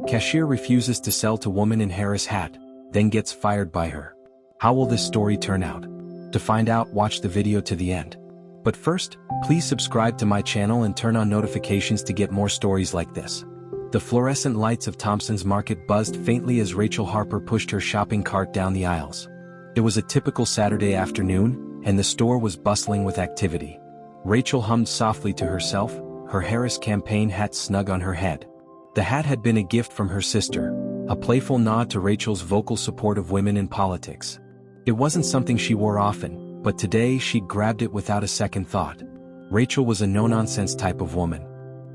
Cashier refuses to sell to woman in Harris hat, then gets fired by her. How will this story turn out? To find out, watch the video to the end. But first, please subscribe to my channel and turn on notifications to get more stories like this. The fluorescent lights of Thompson's Market buzzed faintly as Rachel Harper pushed her shopping cart down the aisles. It was a typical Saturday afternoon, and the store was bustling with activity. Rachel hummed softly to herself, her Harris campaign hat snug on her head. The hat had been a gift from her sister, a playful nod to Rachel's vocal support of women in politics. It wasn't something she wore often, but today she'd grabbed it without a second thought. Rachel was a no-nonsense type of woman.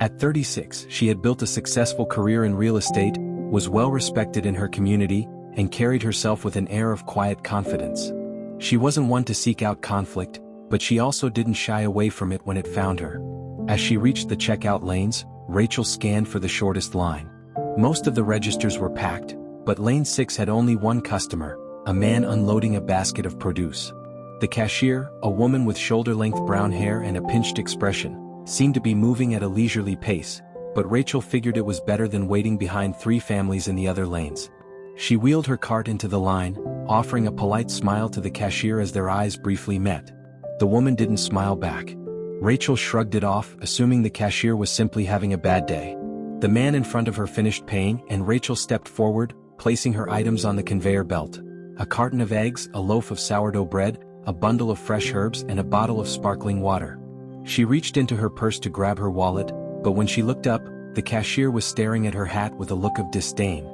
At 36, she had built a successful career in real estate, was well-respected in her community, and carried herself with an air of quiet confidence. She wasn't one to seek out conflict, but she also didn't shy away from it when it found her. As she reached the checkout lanes, Rachel scanned for the shortest line. Most of the registers were packed, but lane 6 had only one customer, a man unloading a basket of produce. The cashier, a woman with shoulder-length brown hair and a pinched expression, seemed to be moving at a leisurely pace, but Rachel figured it was better than waiting behind 3 families in the other lanes. She wheeled her cart into the line, offering a polite smile to the cashier as their eyes briefly met. The woman didn't smile back. Rachel shrugged it off, assuming the cashier was simply having a bad day. The man in front of her finished paying, and Rachel stepped forward, placing her items on the conveyor belt. A carton of eggs, a loaf of sourdough bread, a bundle of fresh herbs, and a bottle of sparkling water. She reached into her purse to grab her wallet, but when she looked up, the cashier was staring at her hat with a look of disdain.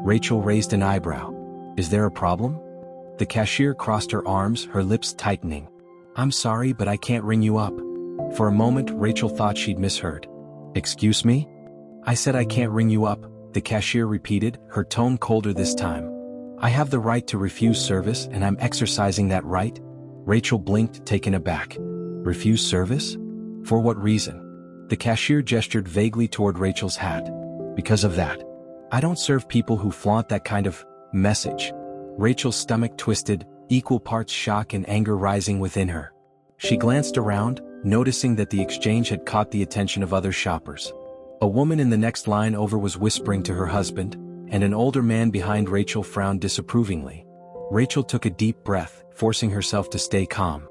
Rachel raised an eyebrow. "Is there a problem?" The cashier crossed her arms, her lips tightening. "I'm sorry, but I can't ring you up." For a moment, Rachel thought she'd misheard. "Excuse me?" "I said I can't ring you up," the cashier repeated, her tone colder this time. "I have the right to refuse service, and I'm exercising that right." Rachel blinked, taken aback. "Refuse service? For what reason?" The cashier gestured vaguely toward Rachel's hat. "Because of that. I don't serve people who flaunt that kind of message." Rachel's stomach twisted, equal parts shock and anger rising within her. She glanced around, noticing that the exchange had caught the attention of other shoppers. A woman in the next line over was whispering to her husband, and an older man behind Rachel frowned disapprovingly. Rachel took a deep breath, forcing herself to stay calm.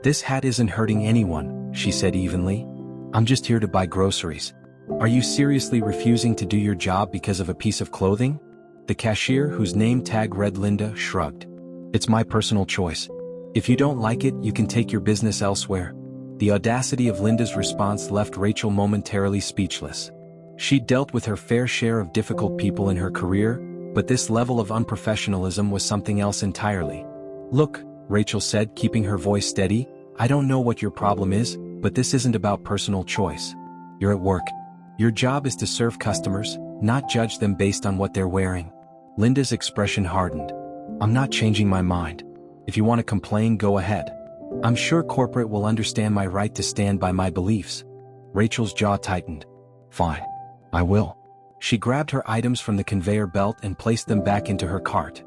"This hat isn't hurting anyone," she said evenly. "I'm just here to buy groceries." "Are you seriously refusing to do your job because of a piece of clothing?" The cashier, whose name tag read Linda, shrugged. "It's my personal choice. If you don't like it, you can take your business elsewhere." The audacity of Linda's response left Rachel momentarily speechless. She'd dealt with her fair share of difficult people in her career, but this level of unprofessionalism was something else entirely. "Look," Rachel said, keeping her voice steady, "I don't know what your problem is, but this isn't about personal choice. You're at work. Your job is to serve customers, not judge them based on what they're wearing." Linda's expression hardened. "I'm not changing my mind. If you want to complain, go ahead. I'm sure corporate will understand my right to stand by my beliefs." Rachel's jaw tightened. "Fine. I will." She grabbed her items from the conveyor belt and placed them back into her cart.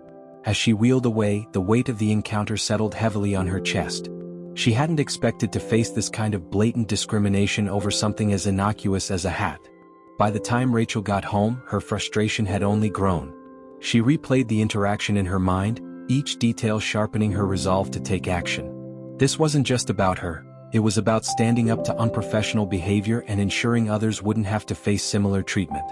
As she wheeled away, the weight of the encounter settled heavily on her chest. She hadn't expected to face this kind of blatant discrimination over something as innocuous as a hat. By the time Rachel got home, her frustration had only grown. She replayed the interaction in her mind, each detail sharpening her resolve to take action. This wasn't just about her, it was about standing up to unprofessional behavior and ensuring others wouldn't have to face similar treatment.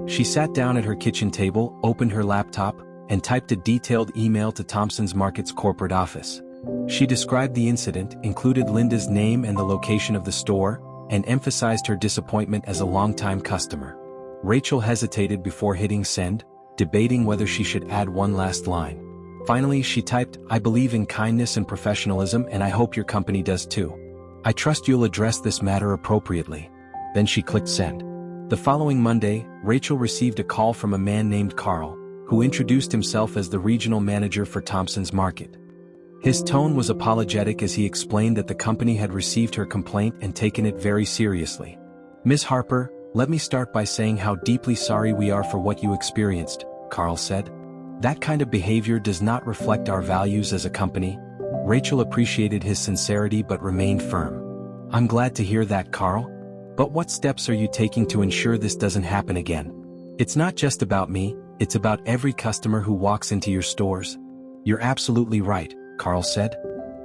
She sat down at her kitchen table, opened her laptop, and typed a detailed email to Thompson's Market's corporate office. She described the incident, included Linda's name and the location of the store, and emphasized her disappointment as a longtime customer. Rachel hesitated before hitting send, debating whether she should add one last line. Finally, she typed, "I believe in kindness and professionalism, and I hope your company does too. I trust you'll address this matter appropriately." Then she clicked send. The following Monday, Rachel received a call from a man named Carl, who introduced himself as the regional manager for Thompson's Market. His tone was apologetic as he explained that the company had received her complaint and taken it very seriously. "Ms. Harper, let me start by saying how deeply sorry we are for what you experienced," Carl said. "That kind of behavior does not reflect our values as a company." Rachel appreciated his sincerity but remained firm. "I'm glad to hear that, Carl. But what steps are you taking to ensure this doesn't happen again?" It's not just about me, it's about every customer who walks into your stores. You're absolutely right, Carl said.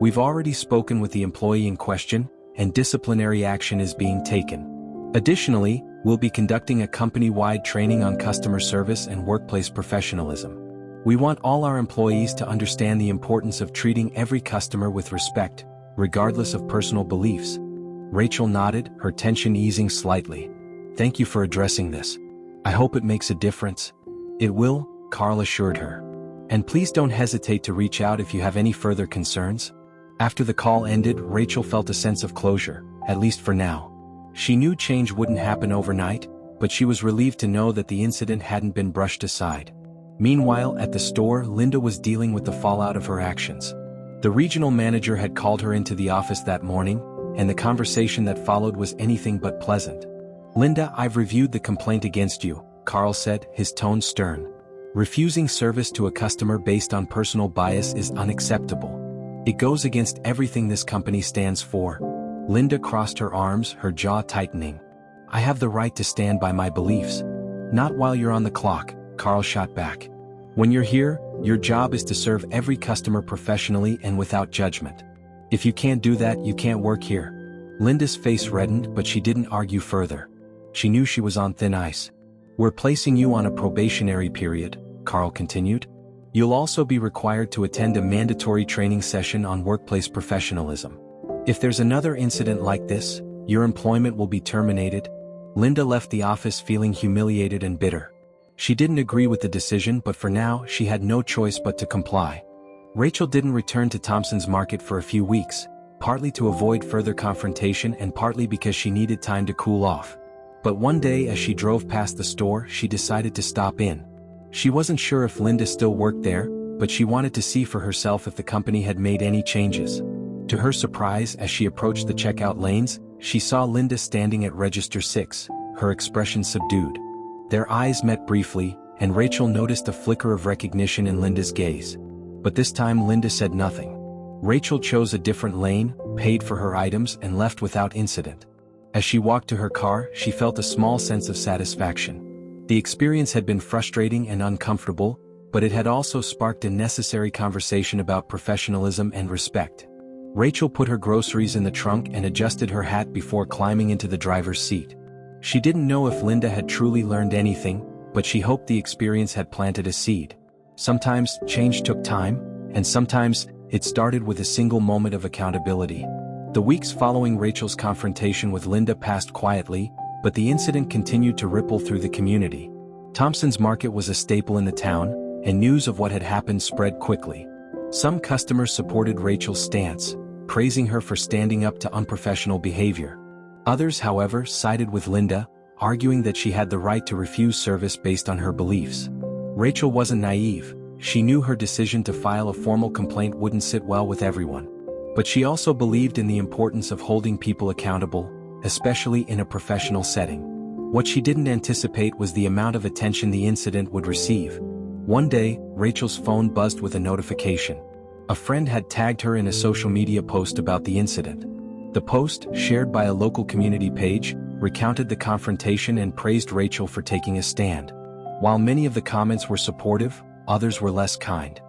We've already spoken with the employee in question, and disciplinary action is being taken. Additionally, we'll be conducting a company-wide training on customer service and workplace professionalism. We want all our employees to understand the importance of treating every customer with respect, regardless of personal beliefs. Rachel nodded, her tension easing slightly. Thank you for addressing this. I hope it makes a difference. It will, Carl assured her. And please don't hesitate to reach out if you have any further concerns. After the call ended, Rachel felt a sense of closure, at least for now. She knew change wouldn't happen overnight, but she was relieved to know that the incident hadn't been brushed aside. Meanwhile, at the store, Linda was dealing with the fallout of her actions. The regional manager had called her into the office that morning, and the conversation that followed was anything but pleasant. Linda, I've reviewed the complaint against you, Carl said, his tone stern. Refusing service to a customer based on personal bias is unacceptable. It goes against everything this company stands for. Linda crossed her arms, her jaw tightening. I have the right to stand by my beliefs. Not while you're on the clock, Carl shot back. When you're here, your job is to serve every customer professionally and without judgment. If you can't do that, you can't work here. Linda's face reddened, but she didn't argue further. She knew she was on thin ice. We're placing you on a probationary period, Carl continued. You'll also be required to attend a mandatory training session on workplace professionalism. If there's another incident like this, your employment will be terminated. Linda left the office feeling humiliated and bitter. She didn't agree with the decision, but for now, she had no choice but to comply. Rachel didn't return to Thompson's Market for a few weeks, partly to avoid further confrontation and partly because she needed time to cool off. But one day as she drove past the store, she decided to stop in. She wasn't sure if Linda still worked there, but she wanted to see for herself if the company had made any changes. To her surprise, as she approached the checkout lanes, she saw Linda standing at Register 6, her expression subdued. Their eyes met briefly, and Rachel noticed a flicker of recognition in Linda's gaze. But this time Linda said nothing. Rachel chose a different lane, paid for her items, and left without incident. As she walked to her car, she felt a small sense of satisfaction. The experience had been frustrating and uncomfortable, but it had also sparked a necessary conversation about professionalism and respect. Rachel put her groceries in the trunk and adjusted her hat before climbing into the driver's seat. She didn't know if Linda had truly learned anything, but she hoped the experience had planted a seed. Sometimes change took time, and sometimes it started with a single moment of accountability. The weeks following Rachel's confrontation with Linda passed quietly, but the incident continued to ripple through the community. Thompson's Market was a staple in the town, and news of what had happened spread quickly. Some customers supported Rachel's stance, praising her for standing up to unprofessional behavior. Others, however, sided with Linda, arguing that she had the right to refuse service based on her beliefs. Rachel wasn't naive. She knew her decision to file a formal complaint wouldn't sit well with everyone. But she also believed in the importance of holding people accountable, especially in a professional setting. What she didn't anticipate was the amount of attention the incident would receive. One day, Rachel's phone buzzed with a notification. A friend had tagged her in a social media post about the incident. The post, shared by a local community page, recounted the confrontation and praised Rachel for taking a stand. While many of the comments were supportive, others were less kind.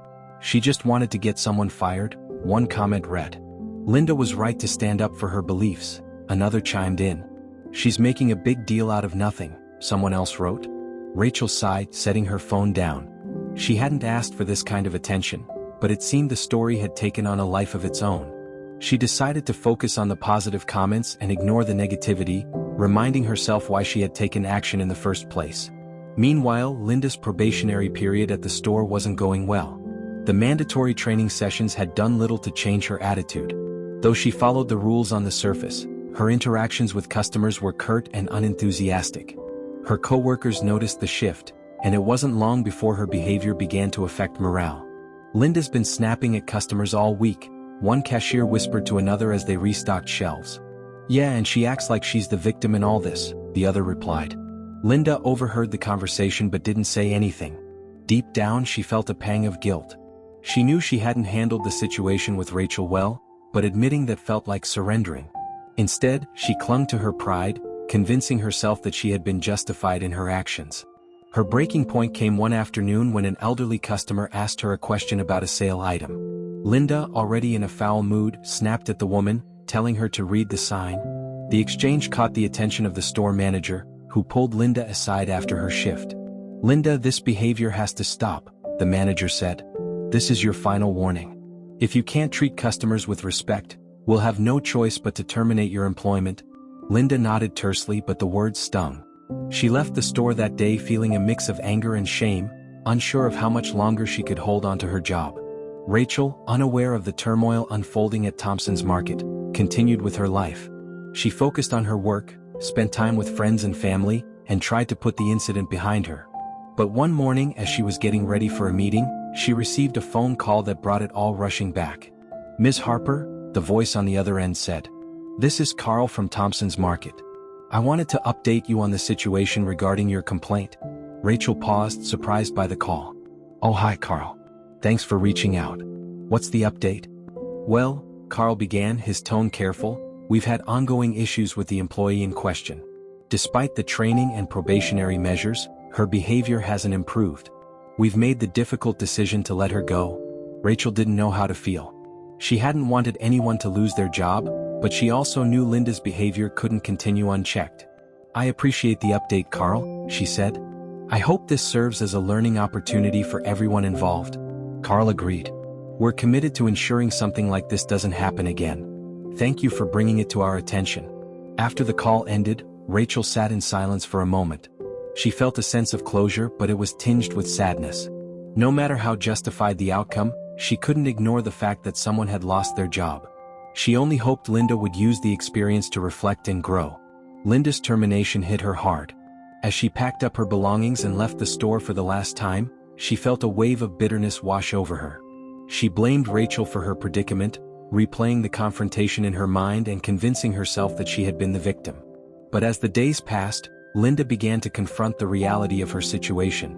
She just wanted to get someone fired, one comment read. Linda was right to stand up for her beliefs, another chimed in. She's making a big deal out of nothing, someone else wrote. Rachel sighed, setting her phone down. She hadn't asked for this kind of attention, but it seemed the story had taken on a life of its own. She decided to focus on the positive comments and ignore the negativity, reminding herself why she had taken action in the first place. Meanwhile, Linda's probationary period at the store wasn't going well. The mandatory training sessions had done little to change her attitude. Though she followed the rules on the surface, her interactions with customers were curt and unenthusiastic. Her coworkers noticed the shift, and it wasn't long before her behavior began to affect morale. Linda's been snapping at customers all week, one cashier whispered to another as they restocked shelves. Yeah, and she acts like she's the victim in all this, the other replied. Linda overheard the conversation but didn't say anything. Deep down, she felt a pang of guilt. She knew she hadn't handled the situation with Rachel well, but admitting that felt like surrendering. Instead, she clung to her pride, convincing herself that she had been justified in her actions. Her breaking point came one afternoon when an elderly customer asked her a question about a sale item. Linda, already in a foul mood, snapped at the woman, telling her to read the sign. The exchange caught the attention of the store manager, who pulled Linda aside after her shift. "Linda, this behavior has to stop," the manager said. "This is your final warning. If you can't treat customers with respect, we'll have no choice but to terminate your employment." Linda nodded tersely, but the words stung. She left the store that day feeling a mix of anger and shame, unsure of how much longer she could hold on to her job. Rachel, unaware of the turmoil unfolding at Thompson's Market, continued with her life. She focused on her work, spent time with friends and family, and tried to put the incident behind her. But one morning, as she was getting ready for a meeting, she received a phone call that brought it all rushing back. "Ms. Harper," the voice on the other end said. "This is Carl from Thompson's Market. I wanted to update you on the situation regarding your complaint." Rachel paused, surprised by the call. "Oh, hi, Carl. Thanks for reaching out. What's the update?" "Well," Carl began, his tone careful, "we've had ongoing issues with the employee in question. Despite the training and probationary measures, her behavior hasn't improved. We've made the difficult decision to let her go." Rachel didn't know how to feel. She hadn't wanted anyone to lose their job, but she also knew Linda's behavior couldn't continue unchecked. "I appreciate the update, Carl," she said. "I hope this serves as a learning opportunity for everyone involved." Carl agreed. "We're committed to ensuring something like this doesn't happen again. Thank you for bringing it to our attention." After the call ended, Rachel sat in silence for a moment. She felt a sense of closure, but it was tinged with sadness. No matter how justified the outcome, she couldn't ignore the fact that someone had lost their job. She only hoped Linda would use the experience to reflect and grow. Linda's termination hit her hard. As she packed up her belongings and left the store for the last time, she felt a wave of bitterness wash over her. She blamed Rachel for her predicament, replaying the confrontation in her mind and convincing herself that she had been the victim. But as the days passed, Linda began to confront the reality of her situation.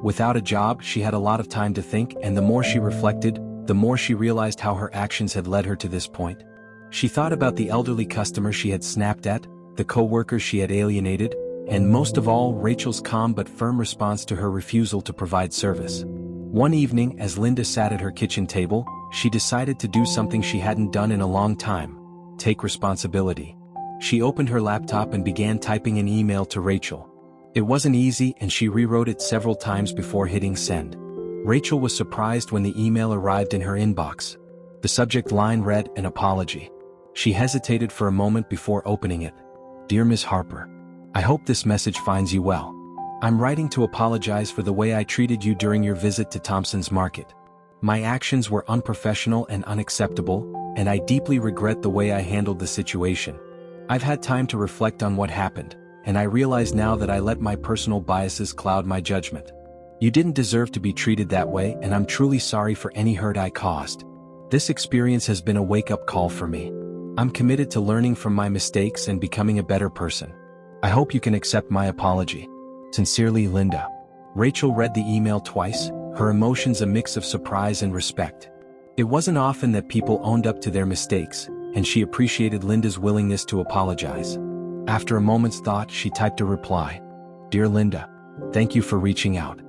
Without a job, she had a lot of time to think, and the more she reflected, the more she realized how her actions had led her to this point. She thought about the elderly customer she had snapped at, the co-workers she had alienated, and most of all, Rachel's calm but firm response to her refusal to provide service. One evening, as Linda sat at her kitchen table, she decided to do something she hadn't done in a long time: take responsibility. She opened her laptop and began typing an email to Rachel. It wasn't easy, and she rewrote it several times before hitting send. Rachel was surprised when the email arrived in her inbox. The subject line read, "An apology." She hesitated for a moment before opening it. "Dear Ms. Harper, I hope this message finds you well. I'm writing to apologize for the way I treated you during your visit to Thompson's Market. My actions were unprofessional and unacceptable, and I deeply regret the way I handled the situation. I've had time to reflect on what happened, and I realize now that I let my personal biases cloud my judgment. You didn't deserve to be treated that way, and I'm truly sorry for any hurt I caused. This experience has been a wake-up call for me. I'm committed to learning from my mistakes and becoming a better person. I hope you can accept my apology. Sincerely, Linda." Rachel read the email twice, her emotions a mix of surprise and respect. It wasn't often that people owned up to their mistakes, and she appreciated Linda's willingness to apologize. After a moment's thought, she typed a reply. "Dear Linda, thank you for reaching out.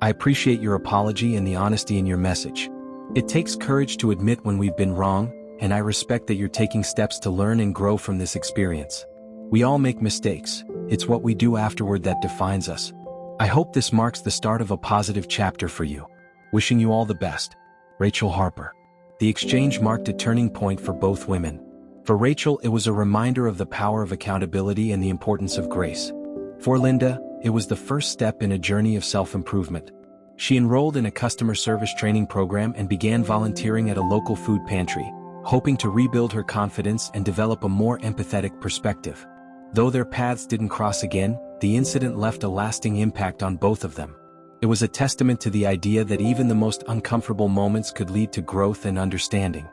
I appreciate your apology and the honesty in your message. It takes courage to admit when we've been wrong, and I respect that you're taking steps to learn and grow from this experience. We all make mistakes. It's what we do afterward that defines us. I hope this marks the start of a positive chapter for you. Wishing you all the best. Rachel Harper." The exchange marked a turning point for both women. For Rachel, it was a reminder of the power of accountability and the importance of grace. For Linda, it was the first step in a journey of self-improvement. She enrolled in a customer service training program and began volunteering at a local food pantry, hoping to rebuild her confidence and develop a more empathetic perspective. Though their paths didn't cross again, the incident left a lasting impact on both of them. It was a testament to the idea that even the most uncomfortable moments could lead to growth and understanding.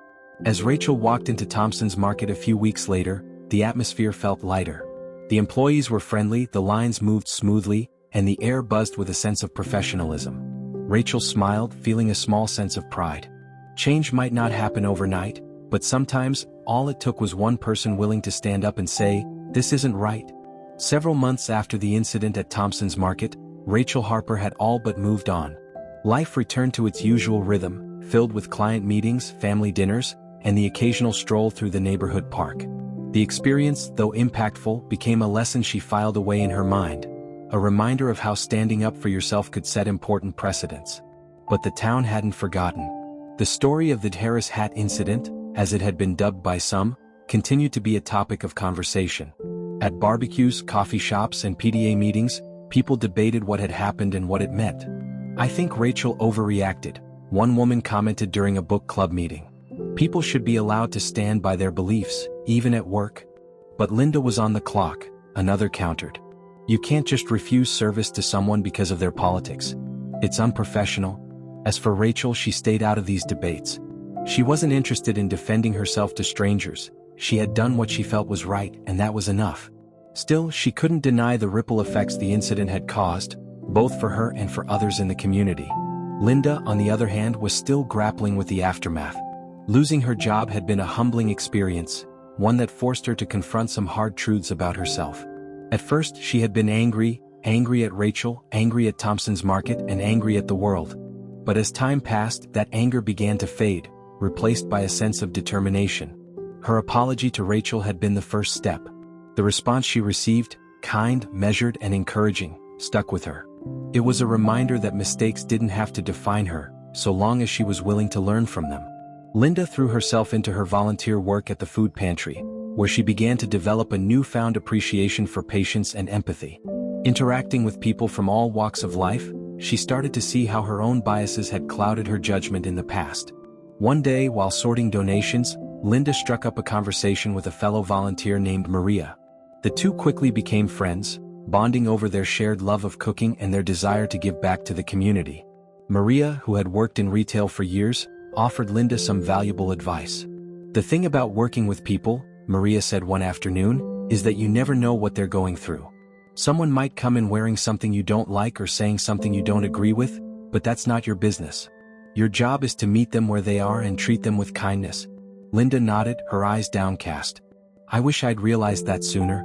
As Rachel walked into Thompson's Market a few weeks later, the atmosphere felt lighter. The employees were friendly, the lines moved smoothly, and the air buzzed with a sense of professionalism. Rachel smiled, feeling a small sense of pride. Change might not happen overnight, but sometimes, all it took was one person willing to stand up and say, "This isn't right." Several months after the incident at Thompson's Market, Rachel Harper had all but moved on. Life returned to its usual rhythm, filled with client meetings, family dinners, and the occasional stroll through the neighborhood park. The experience, though impactful, became a lesson she filed away in her mind, a reminder of how standing up for yourself could set important precedents. But the town hadn't forgotten. The story of the Harris hat incident, as it had been dubbed by some, continued to be a topic of conversation. At barbecues, coffee shops, and PTA meetings, people debated what had happened and what it meant. "I think Rachel overreacted," one woman commented during a book club meeting. "People should be allowed to stand by their beliefs, even at work." "But Linda was on the clock," another countered. "You can't just refuse service to someone because of their politics. It's unprofessional." As for Rachel, she stayed out of these debates. She wasn't interested in defending herself to strangers. She had done what she felt was right, and that was enough. Still, she couldn't deny the ripple effects the incident had caused, both for her and for others in the community. Linda, on the other hand, was still grappling with the aftermath. Losing her job had been a humbling experience, one that forced her to confront some hard truths about herself. At first, she had been angry at Rachel, angry at Thompson's Market, and angry at the world. But as time passed, that anger began to fade, replaced by a sense of determination. Her apology to Rachel had been the first step. The response she received, kind, measured, and encouraging, stuck with her. It was a reminder that mistakes didn't have to define her, so long as she was willing to learn from them. Linda threw herself into her volunteer work at the food pantry, where she began to develop a newfound appreciation for patience and empathy. Interacting with people from all walks of life, she started to see how her own biases had clouded her judgment in the past. One day, while sorting donations, Linda struck up a conversation with a fellow volunteer named Maria. The two quickly became friends, bonding over their shared love of cooking and their desire to give back to the community. Maria, who had worked in retail for years, offered Linda some valuable advice. "The thing about working with people," Maria said one afternoon, "is that you never know what they're going through. Someone might come in wearing something you don't like or saying something you don't agree with, but that's not your business. Your job is to meet them where they are and treat them with kindness." Linda nodded, her eyes downcast. "I wish I'd realized that sooner."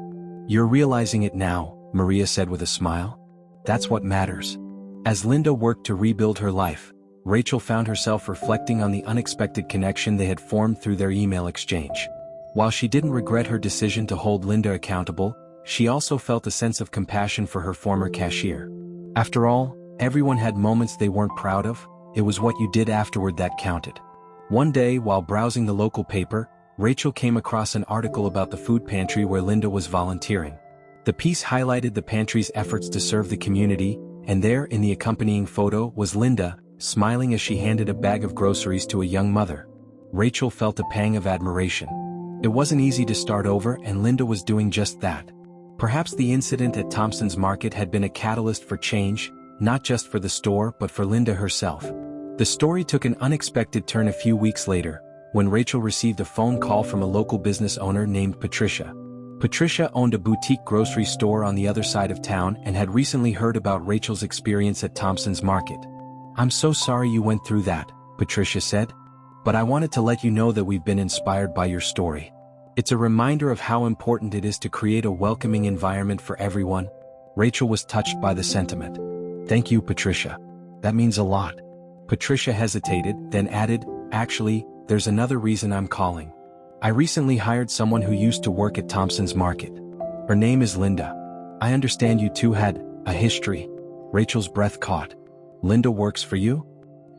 "You're realizing it now," Maria said with a smile. "That's what matters." As Linda worked to rebuild her life, Rachel found herself reflecting on the unexpected connection they had formed through their email exchange. While she didn't regret her decision to hold Linda accountable, she also felt a sense of compassion for her former cashier. After all, everyone had moments they weren't proud of. It was what you did afterward that counted. One day, while browsing the local paper, Rachel came across an article about the food pantry where Linda was volunteering. The piece highlighted the pantry's efforts to serve the community, and there, in the accompanying photo, was Linda, smiling as she handed a bag of groceries to a young mother. Rachel felt a pang of admiration. It wasn't easy to start over, and Linda was doing just that. Perhaps the incident at Thompson's Market had been a catalyst for change, not just for the store but for Linda herself. The story took an unexpected turn a few weeks later, when Rachel received a phone call from a local business owner named Patricia. Patricia owned a boutique grocery store on the other side of town and had recently heard about Rachel's experience at Thompson's Market. "I'm so sorry you went through that," Patricia said. "But I wanted to let you know that we've been inspired by your story. It's a reminder of how important it is to create a welcoming environment for everyone." Rachel was touched by the sentiment. "Thank you, Patricia. That means a lot." Patricia hesitated, then added, "Actually, there's another reason I'm calling. I recently hired someone who used to work at Thompson's Market. Her name is Linda. I understand you two had a history." Rachel's breath caught. "Linda works for you?"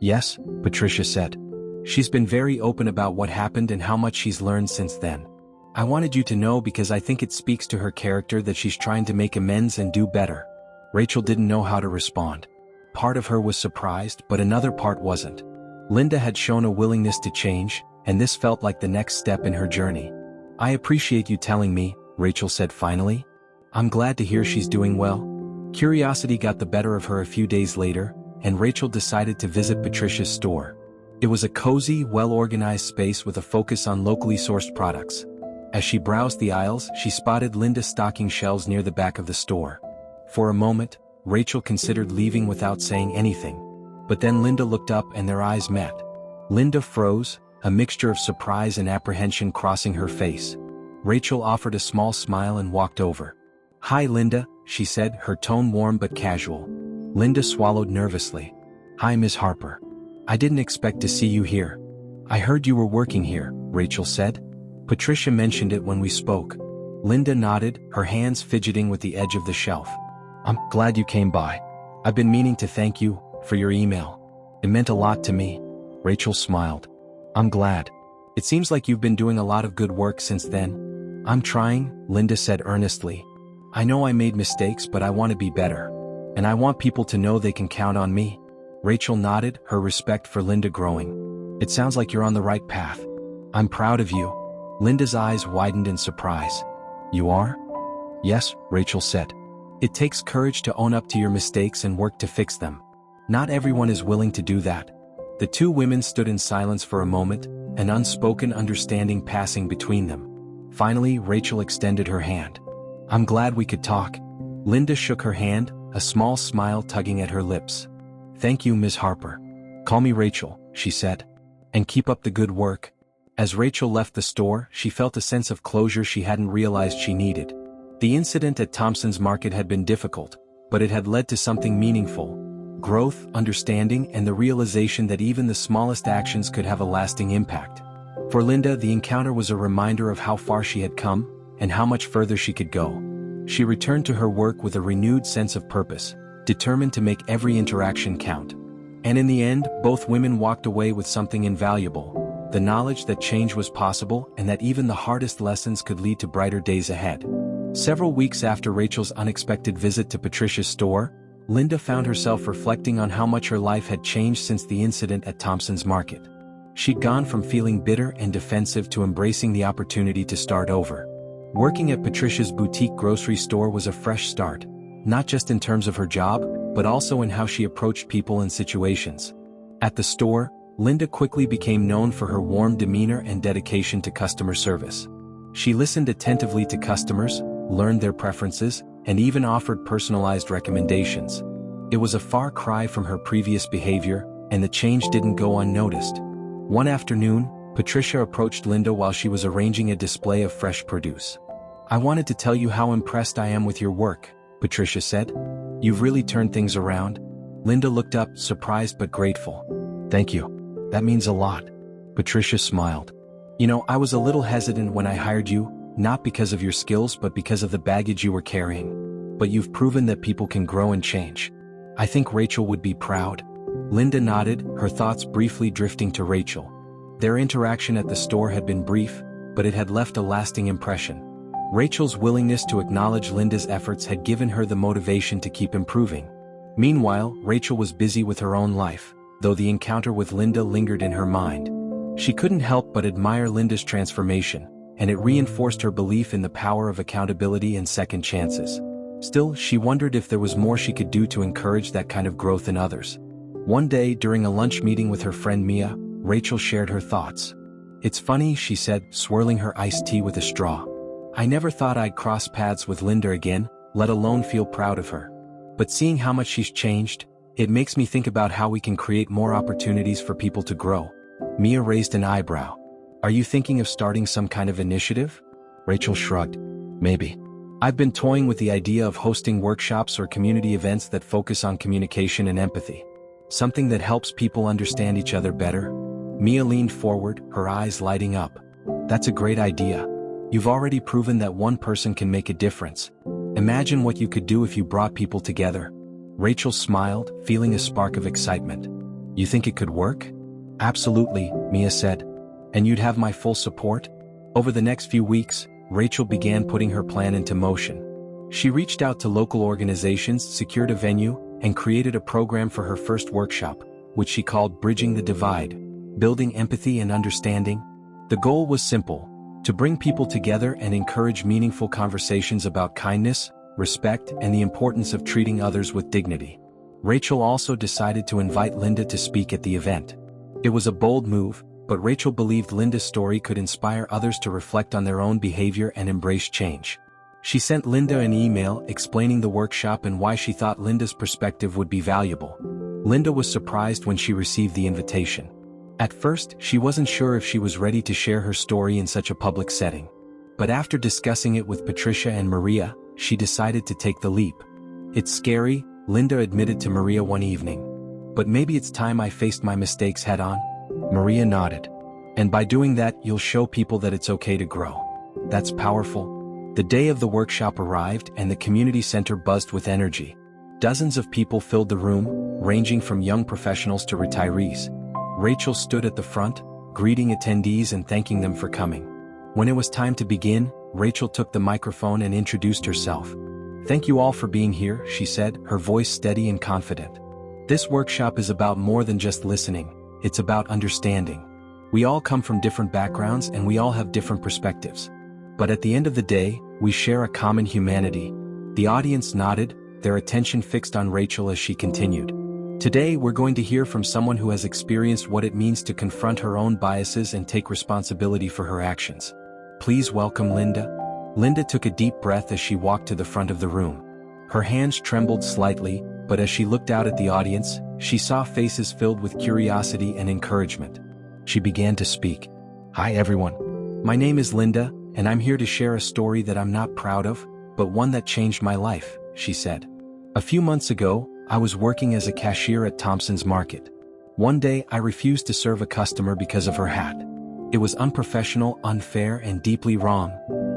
"Yes," Patricia said. "She's been very open about what happened and how much she's learned since then. I wanted you to know because I think it speaks to her character that she's trying to make amends and do better." Rachel didn't know how to respond. Part of her was surprised, but another part wasn't. Linda had shown a willingness to change, and this felt like the next step in her journey. "I appreciate you telling me," Rachel said finally. "I'm glad to hear she's doing well." Curiosity got the better of her a few days later, and Rachel decided to visit Patricia's store. It was a cozy, well-organized space with a focus on locally sourced products. As she browsed the aisles, she spotted Linda's stocking shelves near the back of the store. For a moment, Rachel considered leaving without saying anything. But then Linda looked up and their eyes met. Linda froze, a mixture of surprise and apprehension crossing her face. Rachel offered a small smile and walked over. "Hi, Linda," she said, her tone warm but casual. Linda swallowed nervously. "Hi, Miss Harper. I didn't expect to see you here. I heard you were working here," Rachel said. "Patricia mentioned it when we spoke." Linda nodded, her hands fidgeting with the edge of the shelf. "I'm glad you came by. I've been meaning to thank you for your email. It meant a lot to me." Rachel smiled. "I'm glad. It seems like you've been doing a lot of good work since then." "I'm trying," Linda said earnestly. "I know I made mistakes, but I want to be better. And I want people to know they can count on me." Rachel nodded, her respect for Linda growing. "It sounds like you're on the right path. I'm proud of you." Linda's eyes widened in surprise. "You are?" "Yes," Rachel said. "It takes courage to own up to your mistakes and work to fix them. Not everyone is willing to do that." The two women stood in silence for a moment, an unspoken understanding passing between them. Finally, Rachel extended her hand. "I'm glad we could talk." Linda shook her hand, a small smile tugging at her lips. "Thank you, Miss Harper. Call me Rachel," she said. "And keep up the good work." As Rachel left the store, she felt a sense of closure she hadn't realized she needed. The incident at Thompson's Market had been difficult, but it had led to something meaningful: growth, understanding, and the realization that even the smallest actions could have a lasting impact. For Linda, the encounter was a reminder of how far she had come, and how much further she could go. She returned to her work with a renewed sense of purpose, determined to make every interaction count. And in the end, both women walked away with something invaluable: the knowledge that change was possible and that even the hardest lessons could lead to brighter days ahead. Several weeks after Rachel's unexpected visit to Patricia's store, Linda found herself reflecting on how much her life had changed since the incident at Thompson's Market. She'd gone from feeling bitter and defensive to embracing the opportunity to start over. Working at Patricia's boutique grocery store was a fresh start, not just in terms of her job, but also in how she approached people and situations. At the store, Linda quickly became known for her warm demeanor and dedication to customer service. She listened attentively to customers, learned their preferences, and even offered personalized recommendations. It was a far cry from her previous behavior, and the change didn't go unnoticed. One afternoon, Patricia approached Linda while she was arranging a display of fresh produce. "I wanted to tell you how impressed I am with your work," Patricia said. "You've really turned things around." Linda looked up, surprised but grateful. "Thank you. That means a lot." Patricia smiled. "You know, I was a little hesitant when I hired you, not because of your skills but because of the baggage you were carrying. But you've proven that people can grow and change. I think Rachel would be proud." Linda nodded, her thoughts briefly drifting to Rachel. Their interaction at the store had been brief, but it had left a lasting impression. Rachel's willingness to acknowledge Linda's efforts had given her the motivation to keep improving. Meanwhile, Rachel was busy with her own life, though the encounter with Linda lingered in her mind. She couldn't help but admire Linda's transformation, and it reinforced her belief in the power of accountability and second chances. Still, she wondered if there was more she could do to encourage that kind of growth in others. One day, during a lunch meeting with her friend Mia, Rachel shared her thoughts. "It's funny," she said, swirling her iced tea with a straw. "I never thought I'd cross paths with Linda again, let alone feel proud of her. But seeing how much she's changed, it makes me think about how we can create more opportunities for people to grow." Mia raised an eyebrow. "Are you thinking of starting some kind of initiative?" Rachel shrugged. "Maybe. I've been toying with the idea of hosting workshops or community events that focus on communication and empathy. Something that helps people understand each other better." Mia leaned forward, her eyes lighting up. "That's a great idea. You've already proven that one person can make a difference. Imagine what you could do if you brought people together." Rachel smiled, feeling a spark of excitement. "You think it could work?" "Absolutely," Mia said. "And you'd have my full support?" Over the next few weeks, Rachel began putting her plan into motion. She reached out to local organizations, secured a venue, and created a program for her first workshop, which she called Bridging the Divide, building empathy and understanding. The goal was simple: to bring people together and encourage meaningful conversations about kindness, respect, and the importance of treating others with dignity. Rachel also decided to invite Linda to speak at the event. It was a bold move, but Rachel believed Linda's story could inspire others to reflect on their own behavior and embrace change. She sent Linda an email explaining the workshop and why she thought Linda's perspective would be valuable. Linda was surprised when she received the invitation. At first, she wasn't sure if she was ready to share her story in such a public setting. But after discussing it with Patricia and Maria, she decided to take the leap. "It's scary," Linda admitted to Maria one evening. But maybe it's time I faced my mistakes head-on? Maria nodded. And by doing that, you'll show people that it's okay to grow. That's powerful. The day of the workshop arrived and the community center buzzed with energy. Dozens of people filled the room, ranging from young professionals to retirees. Rachel stood at the front, greeting attendees and thanking them for coming. When it was time to begin, Rachel took the microphone and introduced herself. "Thank you all for being here," she said, her voice steady and confident. "This workshop is about more than just listening, it's about understanding. We all come from different backgrounds and we all have different perspectives. But at the end of the day, we share a common humanity." The audience nodded, their attention fixed on Rachel as she continued. "Today we're going to hear from someone who has experienced what it means to confront her own biases and take responsibility for her actions. Please welcome Linda." Linda took a deep breath as she walked to the front of the room. Her hands trembled slightly, but as she looked out at the audience, she saw faces filled with curiosity and encouragement. She began to speak. "Hi everyone. My name is Linda, and I'm here to share a story that I'm not proud of, but one that changed my life," she said. "A few months ago, I was working as a cashier at Thompson's Market. One day I refused to serve a customer because of her hat. It was unprofessional, unfair, and deeply wrong."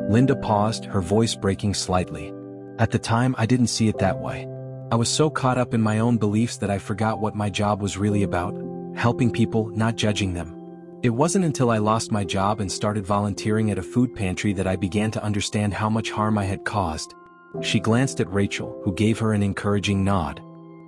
Linda paused, her voice breaking slightly. "At the time I didn't see it that way. I was so caught up in my own beliefs that I forgot what my job was really about, helping people, not judging them. It wasn't until I lost my job and started volunteering at a food pantry that I began to understand how much harm I had caused." She glanced at Rachel, who gave her an encouraging nod.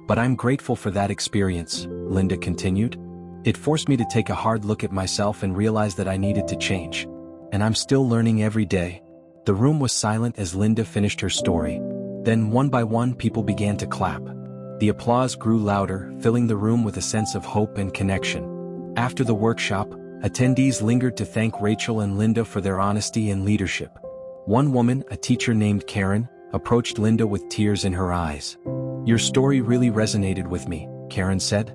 "But I'm grateful for that experience," Linda continued. "It forced me to take a hard look at myself and realize that I needed to change. And I'm still learning every day." The room was silent as Linda finished her story. Then one by one people began to clap. The applause grew louder, filling the room with a sense of hope and connection. After the workshop, attendees lingered to thank Rachel and Linda for their honesty and leadership. One woman, a teacher named Karen, approached Linda with tears in her eyes. "Your story really resonated with me," Karen said.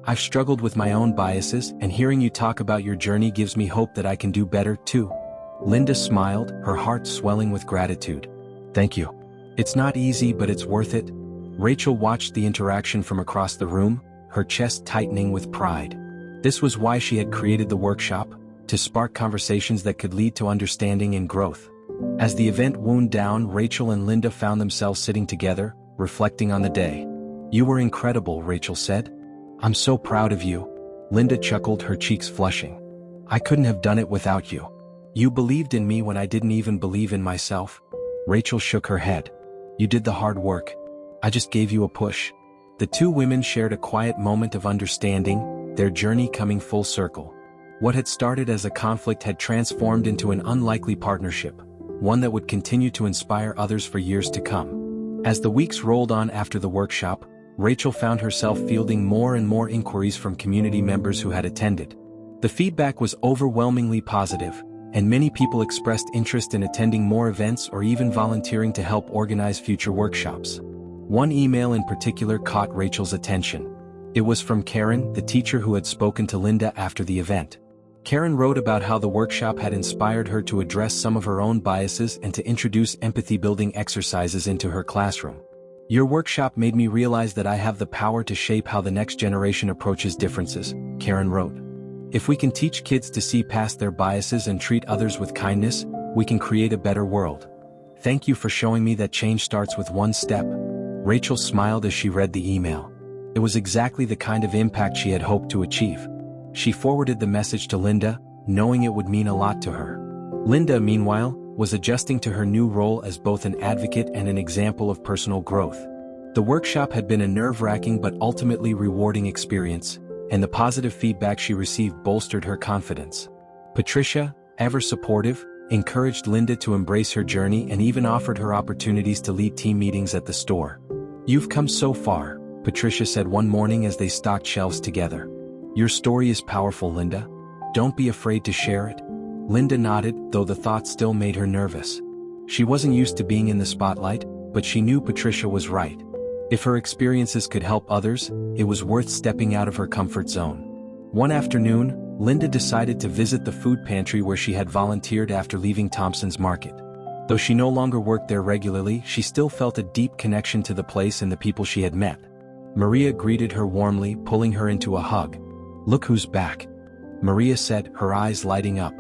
"I've struggled with my own biases, and hearing you talk about your journey gives me hope that I can do better too." Linda smiled, her heart swelling with gratitude. "Thank you. It's not easy, but it's worth it." Rachel watched the interaction from across the room, her chest tightening with pride. This was why she had created the workshop, to spark conversations that could lead to understanding and growth. As the event wound down, Rachel and Linda found themselves sitting together, reflecting on the day. "You were incredible," Rachel said. "I'm so proud of you." Linda chuckled, her cheeks flushing. "I couldn't have done it without you. You believed in me when I didn't even believe in myself." Rachel shook her head. "You did the hard work. I just gave you a push." The two women shared a quiet moment of understanding, their journey coming full circle. What had started as a conflict had transformed into an unlikely partnership, one that would continue to inspire others for years to come. As the weeks rolled on after the workshop, Rachel found herself fielding more and more inquiries from community members who had attended. The feedback was overwhelmingly positive, and many people expressed interest in attending more events or even volunteering to help organize future workshops. One email in particular caught Rachel's attention. It was from Karen, the teacher who had spoken to Linda after the event. Karen wrote about how the workshop had inspired her to address some of her own biases and to introduce empathy-building exercises into her classroom. "Your workshop made me realize that I have the power to shape how the next generation approaches differences," Karen wrote. "If we can teach kids to see past their biases and treat others with kindness, we can create a better world. Thank you for showing me that change starts with one step." Rachel smiled as she read the email. It was exactly the kind of impact she had hoped to achieve. She forwarded the message to Linda, knowing it would mean a lot to her. Linda, meanwhile, was adjusting to her new role as both an advocate and an example of personal growth. The workshop had been a nerve-wracking but ultimately rewarding experience, and the positive feedback she received bolstered her confidence. Patricia, ever supportive, encouraged Linda to embrace her journey and even offered her opportunities to lead team meetings at the store. "You've come so far," Patricia said one morning as they stocked shelves together. "Your story is powerful, Linda. Don't be afraid to share it." Linda nodded, though the thought still made her nervous. She wasn't used to being in the spotlight, but she knew Patricia was right. If her experiences could help others, it was worth stepping out of her comfort zone. One afternoon, Linda decided to visit the food pantry where she had volunteered after leaving Thompson's Market. Though she no longer worked there regularly, she still felt a deep connection to the place and the people she had met. Maria greeted her warmly, pulling her into a hug. "Look who's back," Maria said, her eyes lighting up.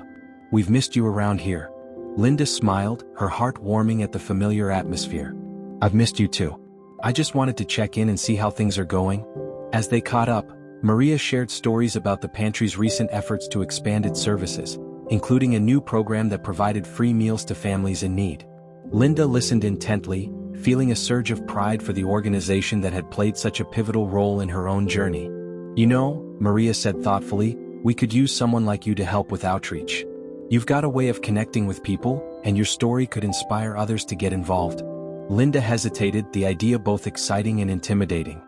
"We've missed you around here." Linda smiled, her heart warming at the familiar atmosphere. "I've missed you too. I just wanted to check in and see how things are going." As they caught up, Maria shared stories about the pantry's recent efforts to expand its services, including a new program that provided free meals to families in need. Linda listened intently, feeling a surge of pride for the organization that had played such a pivotal role in her own journey. "You know," Maria said thoughtfully, "we could use someone like you to help with outreach. You've got a way of connecting with people, and your story could inspire others to get involved." Linda hesitated, the idea both exciting and intimidating.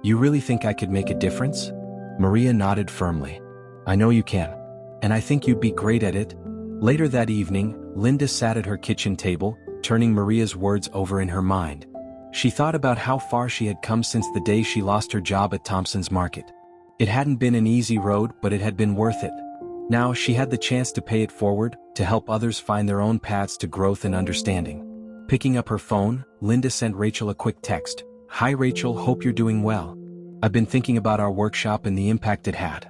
"You really think I could make a difference?" Maria nodded firmly. "I know you can. And I think you'd be great at it." Later that evening, Linda sat at her kitchen table, turning Maria's words over in her mind. She thought about how far she had come since the day she lost her job at Thompson's Market. It hadn't been an easy road, but it had been worth it. Now she had the chance to pay it forward, to help others find their own paths to growth and understanding. Picking up her phone, Linda sent Rachel a quick text. "Hi Rachel, hope you're doing well. I've been thinking about our workshop and the impact it had.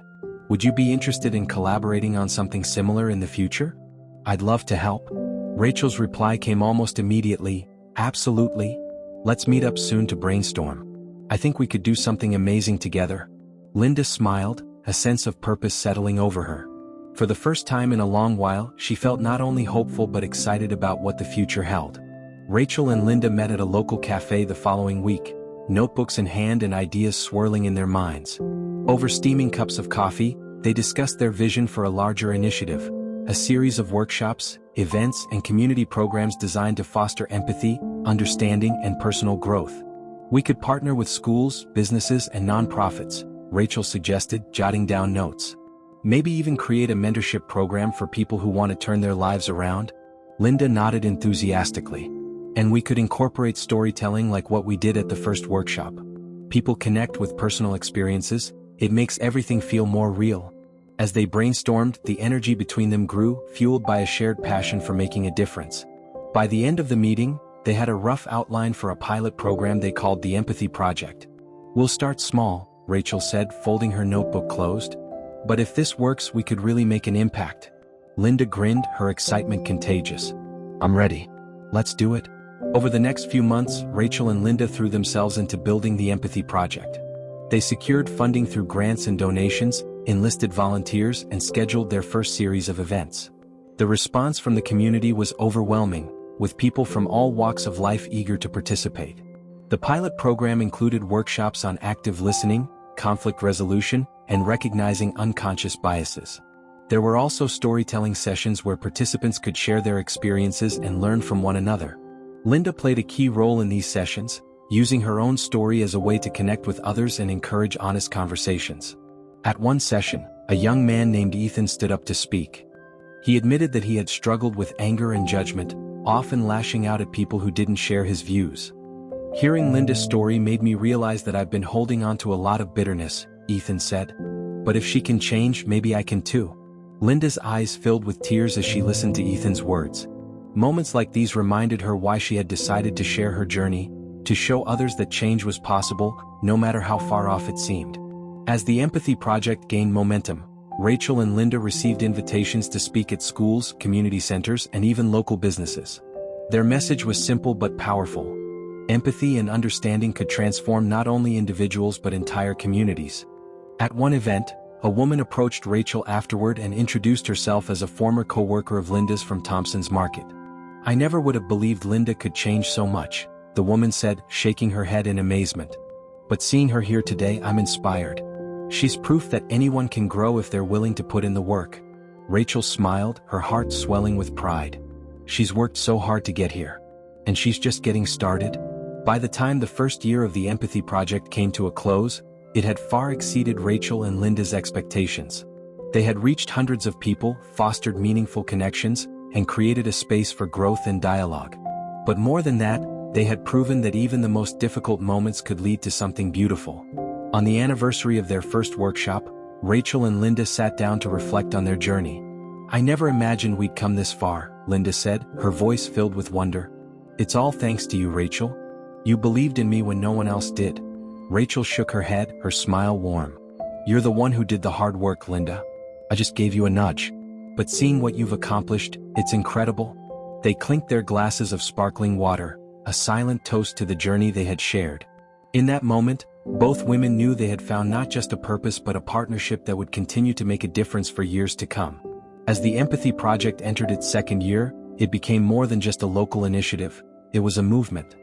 Would you be interested in collaborating on something similar in the future?" "I'd love to help." Rachel's reply came almost immediately. "Absolutely. Let's meet up soon to brainstorm. I think we could do something amazing together." Linda smiled, a sense of purpose settling over her. For the first time in a long while, she felt not only hopeful but excited about what the future held. Rachel and Linda met at a local cafe the following week, notebooks in hand and ideas swirling in their minds. Over steaming cups of coffee, they discussed their vision for a larger initiative, a series of workshops, events, and community programs designed to foster empathy, understanding, and personal growth. "We could partner with schools, businesses, and nonprofits," Rachel suggested, jotting down notes. "Maybe even create a mentorship program for people who want to turn their lives around." Linda nodded enthusiastically. "And we could incorporate storytelling like what we did at the first workshop. People connect with personal experiences, it makes everything feel more real." As they brainstormed, the energy between them grew, fueled by a shared passion for making a difference. By the end of the meeting, they had a rough outline for a pilot program they called the Empathy Project. "We'll start small," Rachel said, folding her notebook closed. "But if this works, we could really make an impact." Linda grinned, her excitement contagious. "I'm ready. Let's do it." Over the next few months, Rachel and Linda threw themselves into building the Empathy Project. They secured funding through grants and donations, enlisted volunteers, and scheduled their first series of events. The response from the community was overwhelming, with people from all walks of life eager to participate. The pilot program included workshops on active listening, conflict resolution, and recognizing unconscious biases. There were also storytelling sessions where participants could share their experiences and learn from one another. Linda played a key role in these sessions, using her own story as a way to connect with others and encourage honest conversations. At one session, a young man named Ethan stood up to speak. He admitted that he had struggled with anger and judgment, often lashing out at people who didn't share his views. "Hearing Linda's story made me realize that I've been holding on to a lot of bitterness," Ethan said. "But if she can change, maybe I can too." Linda's eyes filled with tears as she listened to Ethan's words. Moments like these reminded her why she had decided to share her journey, to show others that change was possible, no matter how far off it seemed. As the Empathy Project gained momentum, Rachel and Linda received invitations to speak at schools, community centers, and even local businesses. Their message was simple but powerful. Empathy and understanding could transform not only individuals but entire communities. At one event, a woman approached Rachel afterward and introduced herself as a former co-worker of Linda's from Thompson's Market. "I never would have believed Linda could change so much," the woman said, shaking her head in amazement. "But seeing her here today, I'm inspired. She's proof that anyone can grow if they're willing to put in the work." Rachel smiled, her heart swelling with pride. She's worked so hard to get here. And she's just getting started. By the time the first year of the Empathy Project came to a close, it had far exceeded Rachel and Linda's expectations. They had reached hundreds of people, fostered meaningful connections, and created a space for growth and dialogue. But more than that, they had proven that even the most difficult moments could lead to something beautiful. On the anniversary of their first workshop, Rachel and Linda sat down to reflect on their journey. I never imagined we'd come this far, Linda said, her voice filled with wonder. It's all thanks to you, Rachel. You believed in me when no one else did. Rachel shook her head, her smile warm. You're the one who did the hard work, Linda. I just gave you a nudge. But seeing what you've accomplished, it's incredible. They clinked their glasses of sparkling water, a silent toast to the journey they had shared. In that moment, both women knew they had found not just a purpose but a partnership that would continue to make a difference for years to come. As the Empathy Project entered its second year, it became more than just a local initiative. It was a movement.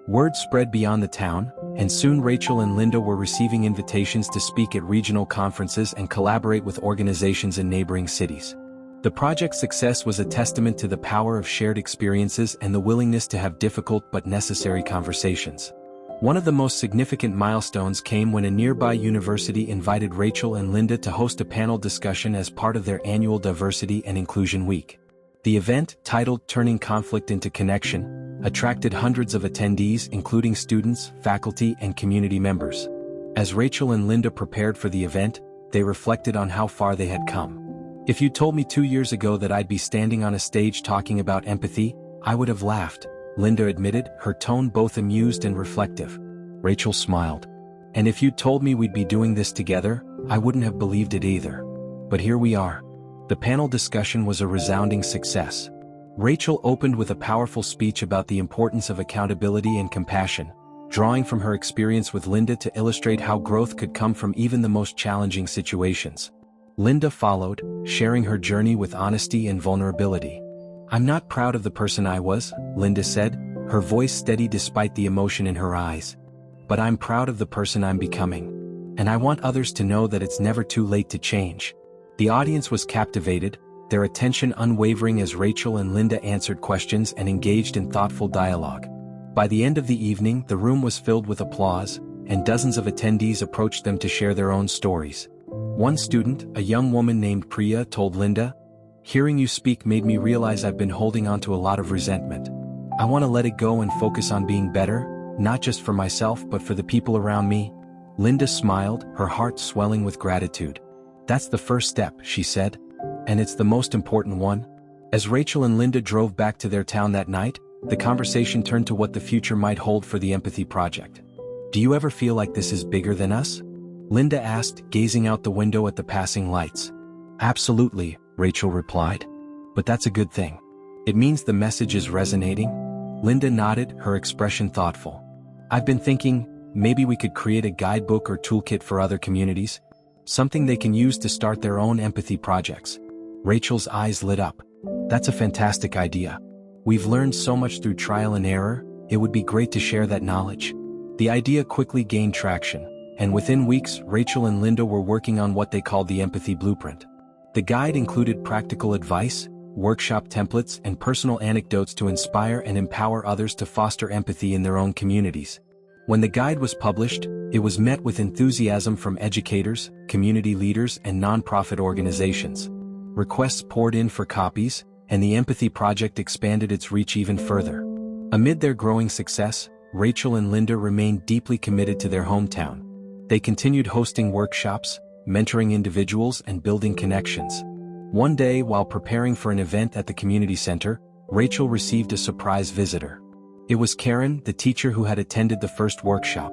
Word spread beyond the town, and soon Rachel and Linda were receiving invitations to speak at regional conferences and collaborate with organizations in neighboring cities. The project's success was a testament to the power of shared experiences and the willingness to have difficult but necessary conversations. One of the most significant milestones came when a nearby university invited Rachel and Linda to host a panel discussion as part of their annual Diversity and Inclusion Week. The event, titled Turning Conflict into Connection, attracted hundreds of attendees including students, faculty, and community members. As Rachel and Linda prepared for the event, they reflected on how far they had come. If you told me 2 years ago that I'd be standing on a stage talking about empathy, I would have laughed, Linda admitted, her tone both amused and reflective. Rachel smiled. And if you'd told me we'd be doing this together, I wouldn't have believed it either. But here we are. The panel discussion was a resounding success. Rachel opened with a powerful speech about the importance of accountability and compassion, drawing from her experience with Linda to illustrate how growth could come from even the most challenging situations. Linda followed, sharing her journey with honesty and vulnerability. I'm not proud of the person I was, Linda said, her voice steady despite the emotion in her eyes. But I'm proud of the person I'm becoming. And I want others to know that it's never too late to change. The audience was captivated, their attention unwavering as Rachel and Linda answered questions and engaged in thoughtful dialogue. By the end of the evening, the room was filled with applause, and dozens of attendees approached them to share their own stories. One student, a young woman named Priya, told Linda, "Hearing you speak made me realize I've been holding on to a lot of resentment. I want to let it go and focus on being better, not just for myself but for the people around me." Linda smiled, her heart swelling with gratitude. "That's the first step," she said. "And it's the most important one." As Rachel and Linda drove back to their town that night, the conversation turned to what the future might hold for the Empathy Project. "Do you ever feel like this is bigger than us?" Linda asked, gazing out the window at the passing lights. "Absolutely," Rachel replied. "But that's a good thing. It means the message is resonating." Linda nodded, her expression thoughtful. "I've been thinking, maybe we could create a guidebook or toolkit for other communities, something they can use to start their own empathy projects." Rachel's eyes lit up. "That's a fantastic idea. We've learned so much through trial and error, it would be great to share that knowledge." The idea quickly gained traction, and within weeks, Rachel and Linda were working on what they called the Empathy Blueprint. The guide included practical advice, workshop templates, and personal anecdotes to inspire and empower others to foster empathy in their own communities. When the guide was published, it was met with enthusiasm from educators, community leaders, and nonprofit organizations. Requests poured in for copies, and the Empathy Project expanded its reach even further. Amid their growing success, Rachel and Linda remained deeply committed to their hometown. They continued hosting workshops, mentoring individuals, and building connections. One day, while preparing for an event at the community center, Rachel received a surprise visitor. It was Karen, the teacher who had attended the first workshop.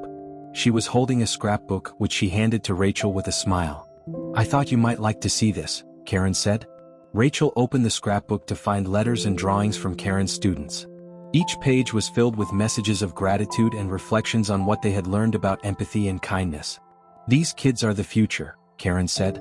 She was holding a scrapbook which she handed to Rachel with a smile. "I thought you might like to see this," Karen said. Rachel opened the scrapbook to find letters and drawings from Karen's students. Each page was filled with messages of gratitude and reflections on what they had learned about empathy and kindness. "These kids are the future," Karen said.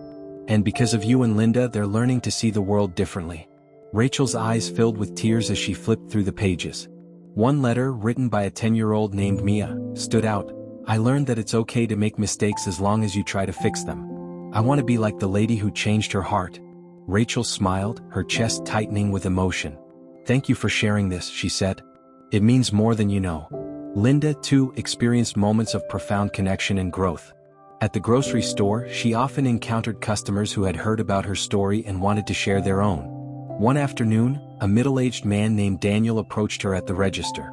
"And because of you and Linda, they're learning to see the world differently." Rachel's eyes filled with tears as she flipped through the pages. One letter, written by a 10-year-old named Mia, stood out. "I learned that it's okay to make mistakes as long as you try to fix them. I want to be like the lady who changed her heart." Rachel smiled, her chest tightening with emotion. "Thank you for sharing this," she said. "It means more than you know." Linda, too, experienced moments of profound connection and growth. At the grocery store, she often encountered customers who had heard about her story and wanted to share their own. One afternoon, a middle-aged man named Daniel approached her at the register.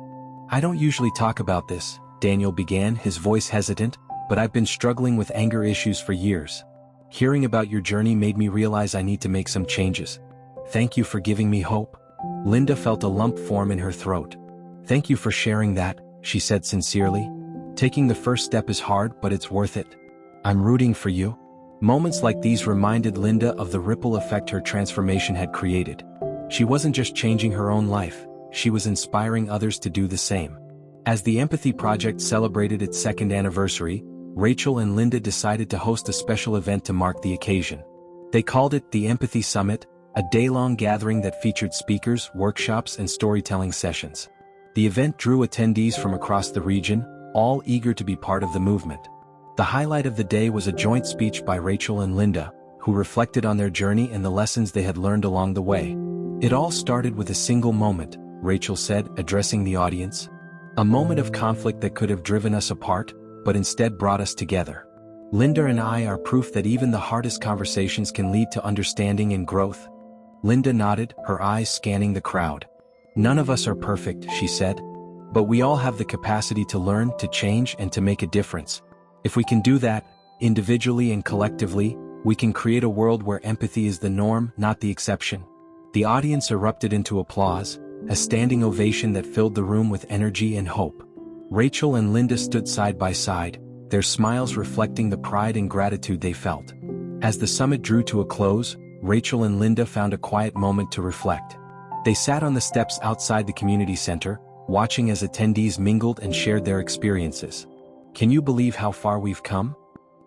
"I don't usually talk about this," Daniel began, his voice hesitant, "but I've been struggling with anger issues for years. Hearing about your journey made me realize I need to make some changes." Thank you for giving me hope. Linda felt a lump form in her throat. Thank you for sharing that, she said sincerely. Taking the first step is hard, but it's worth it. I'm rooting for you. Moments like these reminded Linda of the ripple effect her transformation had created. She wasn't just changing her own life, she was inspiring others to do the same. As the Empathy Project celebrated its second anniversary, Rachel and Linda decided to host a special event to mark the occasion. They called it the Empathy Summit, a day-long gathering that featured speakers, workshops, and storytelling sessions. The event drew attendees from across the region, all eager to be part of the movement. The highlight of the day was a joint speech by Rachel and Linda, who reflected on their journey and the lessons they had learned along the way. It all started with a single moment, Rachel said, addressing the audience. A moment of conflict that could have driven us apart, but instead brought us together. Linda and I are proof that even the hardest conversations can lead to understanding and growth. Linda nodded, her eyes scanning the crowd. None of us are perfect, she said. But we all have the capacity to learn, to change, and to make a difference. If we can do that, individually and collectively, we can create a world where empathy is the norm, not the exception. The audience erupted into applause, a standing ovation that filled the room with energy and hope. Rachel and Linda stood side by side, their smiles reflecting the pride and gratitude they felt. As the summit drew to a close, Rachel and Linda found a quiet moment to reflect. They sat on the steps outside the community center, watching as attendees mingled and shared their experiences. Can you believe how far we've come?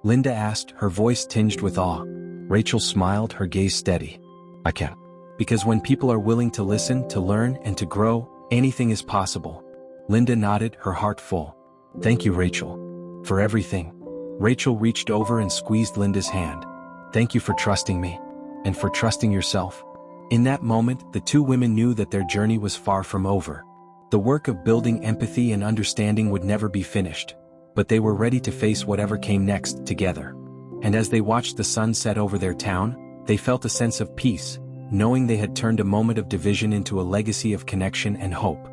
Linda asked, her voice tinged with awe. Rachel smiled, her gaze steady. I can. Because when people are willing to listen, to learn, and to grow, anything is possible. Linda nodded, her heart full. Thank you, Rachel. For everything. Rachel reached over and squeezed Linda's hand. Thank you for trusting me. And for trusting yourself. In that moment, the two women knew that their journey was far from over. The work of building empathy and understanding would never be finished. But they were ready to face whatever came next, together. And as they watched the sun set over their town, they felt a sense of peace, knowing they had turned a moment of division into a legacy of connection and hope.